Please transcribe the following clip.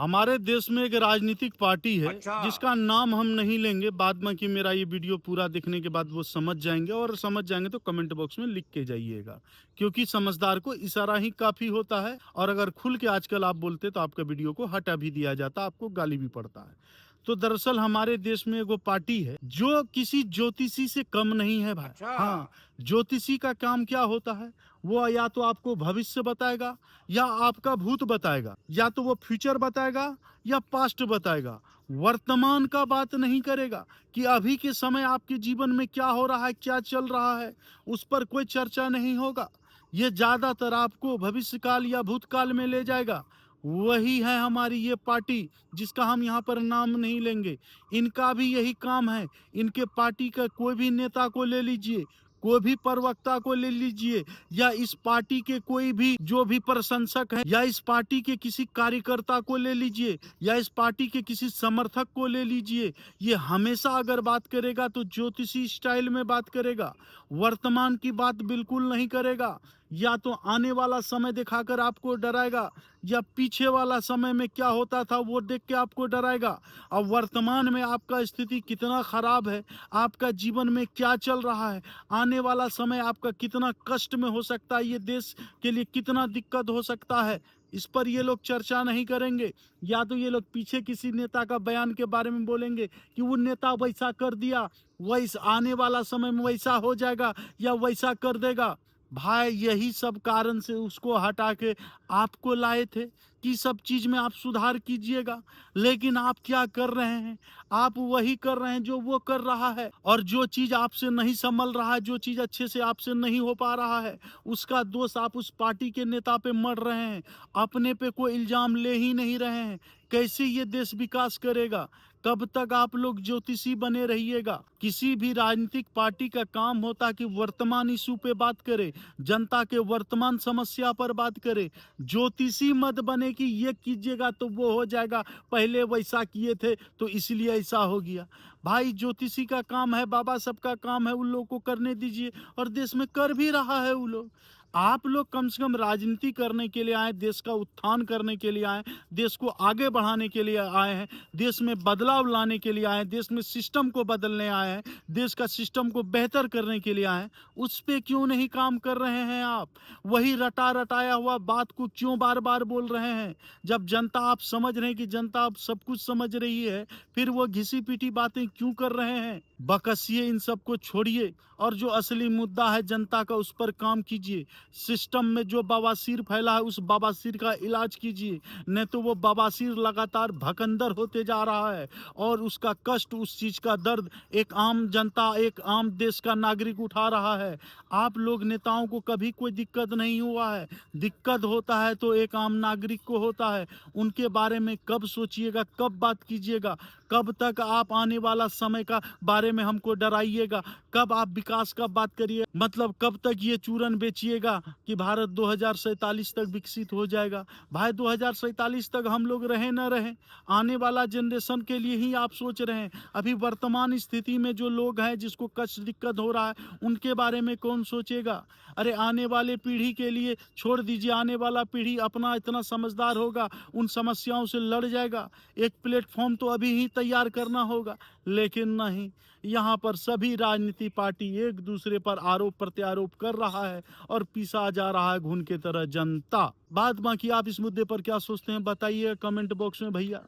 हमारे देश में एक राजनीतिक पार्टी है अच्छा। जिसका नाम हम नहीं लेंगे। बाद में कि मेरा ये वीडियो पूरा देखने के बाद वो समझ जाएंगे, और समझ जाएंगे तो कमेंट बॉक्स में लिख के जाइएगा, क्योंकि समझदार को इशारा ही काफी होता है। और अगर खुल के आजकल आप बोलते तो आपका वीडियो को हटा भी दिया जाता, आपको गाली भी पड़ता है। तो दरअसल हमारे देश में वो पार्टी है जो किसी ज्योतिषी से कम नहीं है भाई। अच्छा। हाँ, ज्योतिषी का काम क्या होता है? वो या तो आपको भविष्य बताएगा, या आपका भूत बताएगा, या तो वो फ्यूचर बताएगा, या पास्ट बताएगा। वर्तमान का बात नहीं करेगा कि अभी के समय आपके जीवन में क्या हो रहा है, क्या चल रहा है, उस पर कोई चर्चा नहीं होगा। ये ज्यादातर आपको भविष्यकाल या भूतकाल में ले जाएगा। वही है हमारी ये पार्टी, जिसका हम यहाँ पर नाम नहीं लेंगे। इनका भी यही काम है। इनके पार्टी का कोई भी नेता को ले लीजिए, कोई भी प्रवक्ता को ले लीजिए, या इस पार्टी के कोई भी जो भी प्रशंसक है, या इस पार्टी के किसी कार्यकर्ता को ले लीजिए, या इस पार्टी के किसी समर्थक को ले लीजिए, ये हमेशा अगर बात करेगा तो ज्योतिषी स्टाइल में बात करेगा। वर्तमान की बात बिल्कुल नहीं करेगा। या तो आने वाला समय दिखाकर आपको डराएगा, या पीछे वाला समय में क्या होता था वो देख के आपको डराएगा। अब वर्तमान में आपका स्थिति कितना खराब है, आपका जीवन में क्या चल रहा है, आने वाला समय आपका कितना कष्ट में हो सकता है, ये देश के लिए कितना दिक्कत हो सकता है, इस पर ये लोग चर्चा नहीं करेंगे। या तो ये लोग पीछे किसी नेता का बयान के बारे में बोलेंगे कि वो नेता वैसा कर दिया, वैसा आने वाला समय में वैसा हो जाएगा, या वैसा कर देगा। भाई यही सब कारण से उसको हटा के आपको लाए थे कि सब चीज में आप सुधार कीजिएगा। लेकिन आप क्या कर रहे हैं? आप वही कर रहे हैं जो वो कर रहा है। और जो चीज आपसे नहीं संभल रहा है, जो चीज अच्छे से आपसे नहीं हो पा रहा है, उसका दोष आप उस पार्टी के नेता पे मढ़ रहे हैं। अपने पे कोई इल्जाम ले ही नहीं रहे हैं। कैसे ये देश विकास करेगा? कब तक आप लोग ज्योतिषी बने रहिएगा? किसी भी राजनीतिक पार्टी का काम होता कि वर्तमान इशू पे बात करे, जनता के वर्तमान समस्या पर बात करे। ज्योतिषी मत बने कि ये कीजिएगा तो वो हो जाएगा, पहले वैसा किए थे तो इसलिए ऐसा हो गया। भाई ज्योतिषी का काम है, बाबा सबका काम है, उन लोगों को करने दीजिए। और देश में कर भी रहा है वो लोग। आप लोग कम से कम राजनीति करने के लिए आए, देश का उत्थान करने के लिए आए, देश को आगे बढ़ाने के लिए आए हैं, देश में बदलाव लाने के लिए आए हैं, देश में सिस्टम को बदलने आए हैं, देश का सिस्टम को बेहतर करने के लिए आए हैं। उस पे क्यों नहीं काम कर रहे हैं आप? वही रटा रटाया हुआ बात को क्यों बार बार बोल रहे हैं? जब जनता, आप समझ रहे हैं कि जनता आप सब कुछ समझ रही है, फिर वो घिसी पिटी बातें क्यों कर रहे हैं? बकसिए, इन सब को छोड़िए, और जो असली मुद्दा है जनता का, उस पर काम कीजिए। सिस्टम में जो बवासीर फैला है, उस बवासीर का इलाज कीजिए। नहीं तो वो बवासीर लगातार भकंदर होते जा रहा है, और उसका कष्ट, उस चीज का दर्द एक आम जनता, एक आम देश का नागरिक उठा रहा है। आप लोग नेताओं को कभी कोई दिक्कत नहीं हुआ है। दिक्कत होता है तो एक आम नागरिक को होता है। उनके बारे में कब सोचिएगा, कब बात कीजिएगा? कब तक आप आने वाला समय का बारे में हमको डराइएगा? कब आप विकास का बात करिए, मतलब कब तक ये चूरन बेचिएगा कि भारत 2047 तक विकसित हो जाएगा? भाई 2047 तक हम लोग रहे न रहे, आने वाला जनरेशन के लिए ही आप सोच रहे हैं। अभी वर्तमान स्थिति में जो लोग हैं, जिसको कष्ट दिक्कत हो रहा है, उनके बारे में कौन सोचेगा? अरे आने वाले पीढ़ी के लिए छोड़ दीजिए। आने वाला पीढ़ी अपना इतना समझदार होगा, उन समस्याओं से लड़ जाएगा। एक प्लेटफॉर्म तो अभी ही तैयार करना होगा। लेकिन नहीं, यहाँ पर सभी राजनीति पार्टी एक दूसरे पर आरोप प्रत्यारोप कर रहा है, और पीसा जा रहा है घुन के तरह जनता। बाद बाकी आप इस मुद्दे पर क्या सोचते हैं बताइए कमेंट बॉक्स में भैया।